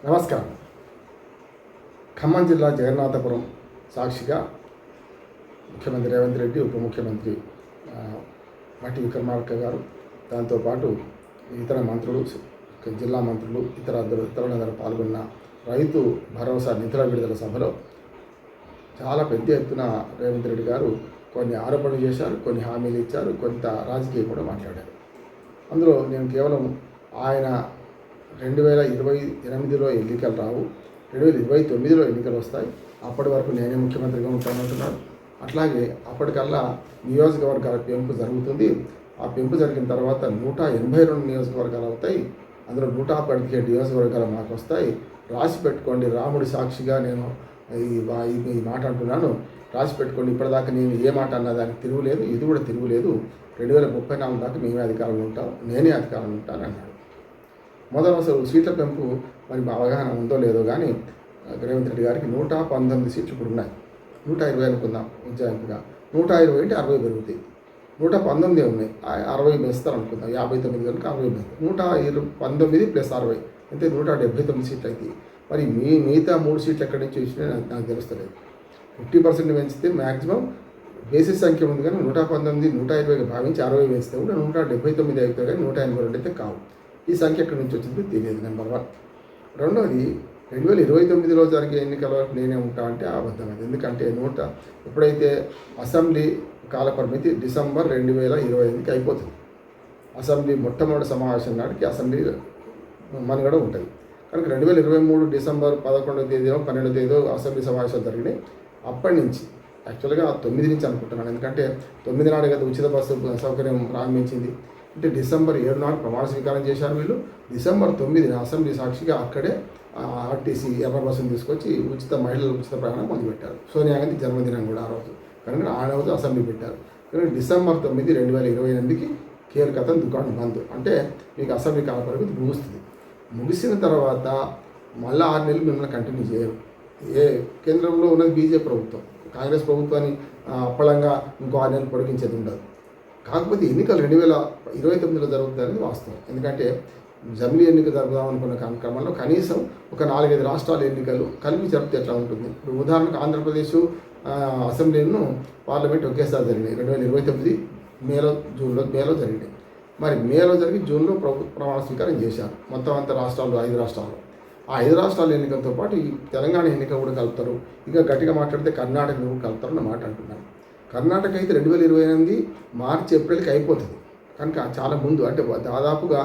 నమస్కారం. ఖమ్మం జిల్లా జగన్నాథపురం సాక్షిగా ముఖ్యమంత్రి రేవంత్ రెడ్డి, ఉప ముఖ్యమంత్రి మట్టి విక్రమార్క గారు, దాంతోపాటు ఇతర మంత్రులు, జిల్లా మంత్రులు, ఇతరులందరూ పాల్గొన్న రైతు భరోసా నిధుల విడుదల సభలో చాలా పెద్ద ఎత్తున రేవంత్ రెడ్డి గారు కొన్ని ఆరోపణలు చేశారు, కొన్ని హామీలు ఇచ్చారు, కొంత రాజకీయం కూడా మాట్లాడారు. అందులో నేను కేవలం ఆయన 2028లో ఎన్నికలు రావు, 2029లో ఎన్నికలు వస్తాయి, అప్పటి వరకు నేనే ముఖ్యమంత్రిగా ఉంటానంటున్నాను. అట్లాగే అప్పటికల్లా నియోజకవర్గాల పెంపు జరుగుతుంది. ఆ పెంపు జరిగిన తర్వాత 182 నియోజకవర్గాలు అవుతాయి. అందులో 117 నియోజకవర్గాలు మాకు వస్తాయి. రాసి పెట్టుకోండి, రాముడి సాక్షిగా నేను ఈ మాట అంటున్నాను, రాసి పెట్టుకోండి. ఇప్పటిదాకా నేను ఏ మాట అన్నా దానికి తిరుగులేదు, ఇది కూడా తిరుగులేదు. 2034 దాకా మేమే అధికారంలో ఉంటాం, నేనే అధికారంలో ఉంటాను అన్నాడు. మొదలు అసలు సీట్ల పెంపు మరి మా అవగాహన ఉందో లేదో కానీ రేవంత్ రెడ్డి గారికి 119 సీట్లు ఇప్పుడు ఉన్నాయి. 120 అనుకుందాం ఉజ్జాయింపుగా, 120 అంటే 60 పెరుగుతాయి. 119 ఉన్నాయి, 60 పెంచుతారు అనుకుందాం. 59 కనుక 60 పెంచుతారు. 119 + 60 అంటే 179 సీట్లు అవుతాయి. మరి మిగతా 3 సీట్లు ఎక్కడి నుంచి వచ్చినా నాకు తెలుస్తలేదు. 50% పెంచితే మ్యాక్సిమం బేసిస్ సంఖ్య ఉంది కానీ 119, 120గా భావించి 60 పెంచితే కూడా 179 అవుతాయి కానీ 182 అయితే కావు. ఈ సంఖ్య ఎక్కడి నుంచి వచ్చిందో తెలియదు. నెంబర్ 1. రెండోది 2029లో జరిగే ఎన్నికల వరకు నేనే ఉంటా అంటే అబద్ధం. అది ఎందుకంటే ఎప్పుడైతే అసెంబ్లీ కాలపరిమితి డిసెంబర్ 2028కి అయిపోతుంది. అసెంబ్లీ మొట్టమొదటి సమావేశం నాటికి అసెంబ్లీ మనుగడ ఉంటుంది. కనుక 2023 డిసెంబర్ 11వ తేదీలో 12వ తేదీలో అసెంబ్లీ సమావేశాలు జరిగినాయి. అప్పటి నుంచి యాక్చువల్గా 9 నుంచి అనుకుంటున్నాను, ఎందుకంటే 9 నాడు కదా ఉచిత బస్సు సౌకర్యం ప్రారంభించింది. అంటే డిసెంబర్ 7 నాడు ప్రమాణ స్వీకారం చేశారు వీళ్ళు. డిసెంబర్ 9న అసెంబ్లీ సాక్షిగా అక్కడే ఆర్టీసీ ఎర్ర బస్సును తీసుకొచ్చి మహిళల ఉచిత ప్రయాణం మొదలుపెట్టారు. సోనియా గాంధీ జన్మదినం కూడా ఆ రోజు, కనుక ఆ రోజు అసెంబ్లీ పెట్టారు. కనుక డిసెంబర్ 9, 2028కి కేర్కథం దుకాణం బంద్. అంటే మీకు అసెంబ్లీ కాలపరిమితి ముగుస్తుంది. ముగిసిన తర్వాత మళ్ళీ 6 నెలలు మిమ్మల్ని కంటిన్యూ చేయరు. కేంద్రంలో ఉన్నది బీజేపీ ప్రభుత్వం, కాంగ్రెస్ ప్రభుత్వాన్ని అప్పలంగా ఇంకో 6 నెలలు పొడిగించేది ఉండదు. కాకపోతే ఎన్నికలు 2029లో జరుగుతుందనేది వాస్తవం. ఎందుకంటే జమిలీ ఎన్నిక జరుపుదామనుకున్న కార్యక్రమంలో కనీసం ఒక 4-5 రాష్ట్రాల ఎన్నికలు కలిపి జరిపితే ఎట్లా ఉంటుంది. ఇప్పుడు ఉదాహరణకు ఆంధ్రప్రదేశ్ అసెంబ్లీను పార్లమెంట్ ఒకేసారి జరిగినాయి. 2029 మేలో జరిగినాయి. మరి మేలో జరిగి జూన్లో ప్రమాణ స్వీకారం చేశారు. మొత్తం అంత రాష్ట్రాలు 5 రాష్ట్రాలు. ఆ 5 రాష్ట్రాల ఎన్నికలతో పాటు ఈ తెలంగాణ ఎన్నిక కూడా కలుపుతారు. ఇంకా గట్టిగా మాట్లాడితే కర్ణాటక కూడా కలుపుతారు అన్న మాట అంటున్నాను. కర్ణాటక అయితే 2028 మార్చి, ఏప్రిల్కి అయిపోతుంది. కనుక చాలా ముందు, అంటే దాదాపుగా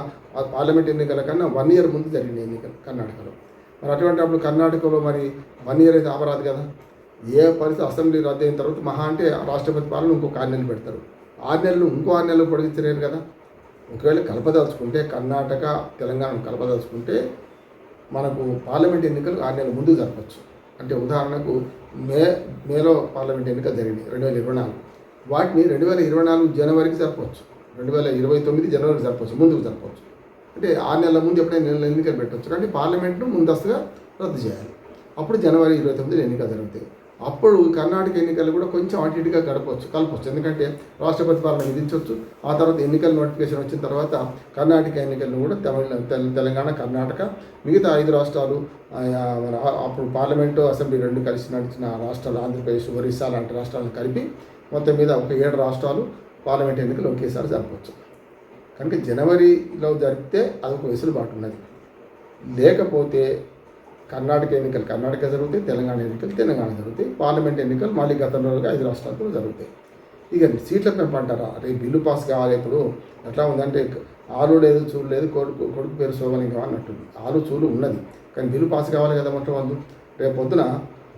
పార్లమెంట్ ఎన్నికల కన్నా 1 ఇయర్ ముందు జరిగిన ఎన్నికలు కర్ణాటకలో. మరి అటువంటి అప్పుడు కర్ణాటకలో మరి 1 ఇయర్ అయితే ఆపరాదు కదా. ఏ పరిస్థితి అసెంబ్లీ రద్దు అయిన తర్వాత మహా అంటే రాష్ట్రపతి పాలన ఇంకొక 6 నెలలు పెడతారు. 6 నెలలు ఇంకో 6 నెలలు పొడిగించలేరు కదా. ఒకవేళ కలపదలుచుకుంటే, కర్ణాటక తెలంగాణను కలపదలుచుకుంటే మనకు పార్లమెంట్ ఎన్నికలు 6 నెలల ముందు జరపచ్చు. అంటే ఉదాహరణకు మేలో పార్లమెంట్ ఎన్నికలు జరిగినాయి 2024. వాటిని 2024 జనవరికి జరపవచ్చు, 2029 జనవరికి జరపవచ్చు, ముందుకు జరపవచ్చు. అంటే 6 నెలల ముందు ఎప్పుడైనా ఎన్నికలు పెట్టవచ్చు. కానీ పార్లమెంట్ను ముందస్తుగా రద్దు చేయాలి. అప్పుడు జనవరి 29 ఎన్నికలు జరుగుతాయి. అప్పుడు కర్ణాటక ఎన్నికలు కూడా కొంచెం అటు ఇటుగా కలపవచ్చు. ఎందుకంటే రాష్ట్రపతి పాలన విధించవచ్చు. ఆ తర్వాత ఎన్నికల నోటిఫికేషన్ వచ్చిన తర్వాత కర్ణాటక ఎన్నికలను కూడా తెలంగాణ, కర్ణాటక, మిగతా 5 రాష్ట్రాలు, అప్పుడు పార్లమెంటు, అసెంబ్లీ 2 కలిసి నడిచిన రాష్ట్రాలు, ఆంధ్రప్రదేశ్, ఒరిస్సా లాంటి రాష్ట్రాలను కలిపి మొత్తం మీద ఒక 7 రాష్ట్రాలు పార్లమెంట్ ఎన్నికలు ఒకేసారి జరపవచ్చు. కనుక జనవరిలో జరిపితే అదొక వెసులుబాటు ఉన్నది. లేకపోతే కర్ణాటక ఎన్నికలు కర్ణాటక జరుగుతాయి, తెలంగాణ ఎన్నికలు తెలంగాణ జరుగుతాయి, పార్లమెంట్ ఎన్నికలు మళ్ళీ గతంలో 5 రాష్ట్రాలు జరుగుతాయి. ఇక సీట్ల పెంపు అంటారా, రేపు బిల్లు పాస్ కావాలి. ఇప్పుడు ఎట్లా ఉందంటే ఆలు లేదు, చూలు లేదు, కొడుకు పేరు శోభలింగం అన్నట్టుంది. ఆలు చూలు ఉన్నది కానీ బిల్లు పాస్ కావాలి కదా. మొట్టమొదటి రేపు పొద్దున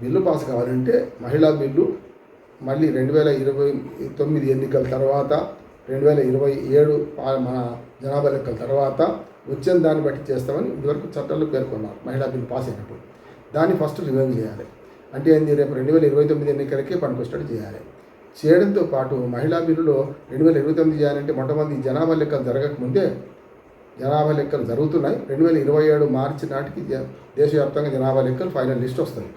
బిల్లు పాస్ కావాలంటే మహిళా బిల్లు మళ్ళీ 2029 ఎన్నికల తర్వాత, 2027 మన జనాభా లెక్కల తర్వాత వచ్చిన దాన్ని బట్టి చేస్తామని ఇదివరకు చట్టాల్లో పేర్కొన్నారు. మహిళా బిల్లు పాస్ అయినప్పుడు దాన్ని ఫస్ట్ రివ్యూ చేయాలి. అంటే ఏంది, రేపు 2029 ఎన్నికలకే పనికొచ్చేటట్టు చేయాలి. చేయడంతో పాటు మహిళా బిల్లులో 2029 చేయాలంటే మొట్టమొదటి జనాభా లెక్కలు జరగకముందే జనాభా లెక్కలు జరుగుతున్నాయి. 2027 మార్చి నాటికి దేశవ్యాప్తంగా జనాభా లెక్కలు ఫైనల్ లిస్ట్ వస్తుంది,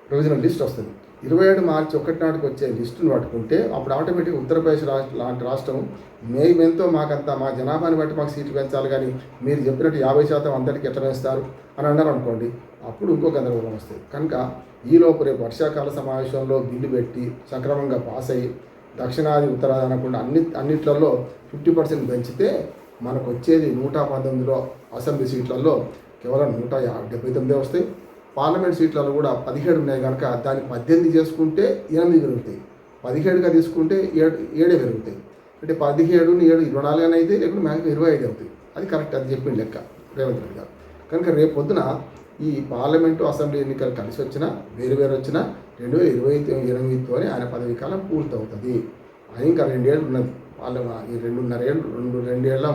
ప్రొవిజనల్ లిస్ట్ వస్తుంది. 27 మార్చి 1 నాటికి వచ్చే లిస్టును పట్టుకుంటే అప్పుడు ఆటోమేటిక్గా ఉత్తరప్రదేశ్ లాంటి రాష్ట్రం మేమెంతో మాకంతా మా జనాభాని బట్టి మాకు సీట్లు పెంచాలి, కానీ మీరు చెప్పినట్టు 50% అందరికీ ఎట్లా పెంచుతారు అని అన్నారు అనుకోండి, అప్పుడు ఇంకో గందరగోళం వస్తుంది. కనుక ఈలోపు రేపు వర్షాకాల సమావేశంలో బిల్లు పెట్టి సక్రమంగా పాస్ అయ్యి దక్షిణాది ఉత్తరాది అనకుండా అన్నిట్లలో 50% పెంచితే మనకు వచ్చేది 119లో అసెంబ్లీ సీట్లలో కేవలం 179 వస్తాయి. పార్లమెంట్ సీట్లలో కూడా 17 ఉన్నాయి కనుక దాన్ని 18 చేసుకుంటే 8 పెరుగుతాయి, 17గా తీసుకుంటే 7 పెరుగుతాయి. అంటే 17 7 24 అని అయితే, లేకుంటే మ్యాక్సిమం 25 అవుతాయి. అది కరెక్ట్, అది చెప్పింది లెక్క రేవంత్ రెడ్డి గారు. కనుక రేపు పొద్దున ఈ పార్లమెంటు అసెంబ్లీ ఎన్నికలు కలిసి వచ్చినా వేరు వచ్చినా 2028తోనే ఆయన పదవీ కాలం పూర్తవుతుంది. ఆయన ఇంకా 2 ఏళ్ళు ఉన్నది. ఈ 2.5 ఏళ్ళు 2 ఏళ్ళ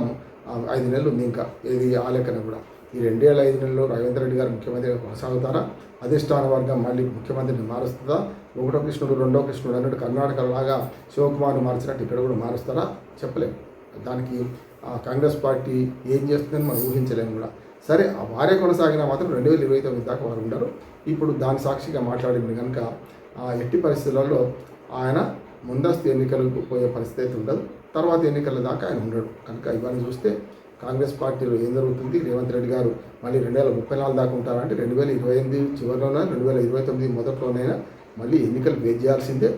5 నెలలు ఉంది ఇంకా, ఏది ఆ లెక్కన కూడా. ఈ 2 ఏళ్ళ 5 నెలల్లో రేవంత్ రెడ్డి గారు ముఖ్యమంత్రిగా కొనసాగుతారా, అధిష్టాన వర్గం మళ్ళీ ముఖ్యమంత్రిని మారుస్తుందా, 1వ కృష్ణుడు 2వ కృష్ణుడు అన్నట్టు కర్ణాటక లాగా శివకుమార్ని మార్చినట్టు ఇక్కడ కూడా మారుస్తారా చెప్పలేము. దానికి కాంగ్రెస్ పార్టీ ఏం చేస్తుందని మనం ఊహించలేము కూడా. సరే, వారే కొనసాగినా మాత్రం 2029 దాకా వారు ఉండరు. ఇప్పుడు దాని సాక్షిగా మాట్లాడింది కనుక ఎట్టి పరిస్థితులలో ఆయన ముందస్తు ఎన్నికలకు పోయే పరిస్థితి ఉండదు, తర్వాత ఎన్నికల దాకా ఆయన ఉండడు. కనుక ఇవన్నీ చూస్తే కాంగ్రెస్ పార్టీలో ఏం జరుగుతుంది, రేవంత్ రెడ్డి గారు మళ్ళీ 2034 దాకా ఉంటారంటే 2028 చివరిలోనే 2029 మొదట్లోనైనా మళ్ళీ ఎన్నికలు ఫేస్ చేయాల్సిందే.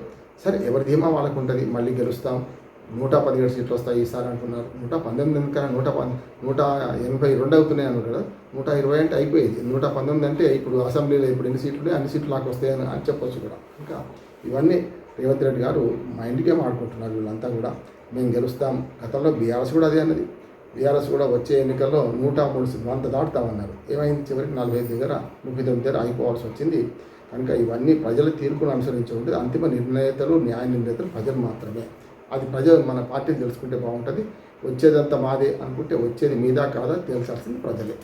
సరే, ఎవరి ధీమా వాళ్ళకు ఉంటుంది, మళ్ళీ గెలుస్తాం, 117 సీట్లు వస్తాయి ఈసారి అంటున్నారు. 119 కన్నా 182 అవుతున్నాయి అన్నారు కదా. 120 అంటే అయిపోయేది, 119 అంటే ఇప్పుడు అసెంబ్లీలో ఇప్పుడు ఎన్ని సీట్లు ఉన్నాయి అన్ని సీట్లు నాకు వస్తాయని అని చెప్పొచ్చు కూడా. ఇంకా ఇవన్నీ రేవంత్ రెడ్డి గారు మైండ్కే ఆడుకుంటున్నారు. వీళ్ళంతా కూడా మేము గెలుస్తాం. గతంలో బీఆర్ఎస్ కూడా అదే అన్నది. బీఆర్ఎస్ కూడా వచ్చే ఎన్నికల్లో 103 సీట్లు 100 దాటుతామన్నారు. ఏమైంది, చివరికి 45 దగ్గర 39 దగ్గర అయిపోవాల్సి వచ్చింది. కనుక ఇవన్నీ ప్రజల తీర్పును అనుసరించి ఉంటుంది. అంతిమ నిర్ణేతలు న్యాయ నిర్ణేతలు ప్రజలు మాత్రమే. అది ప్రజలు మన పార్టీని తెలుసుకుంటే బాగుంటుంది. వచ్చేదంతా మాదే అనుకుంటే వచ్చేది మీదా కాదా తేల్చాల్సింది ప్రజలే.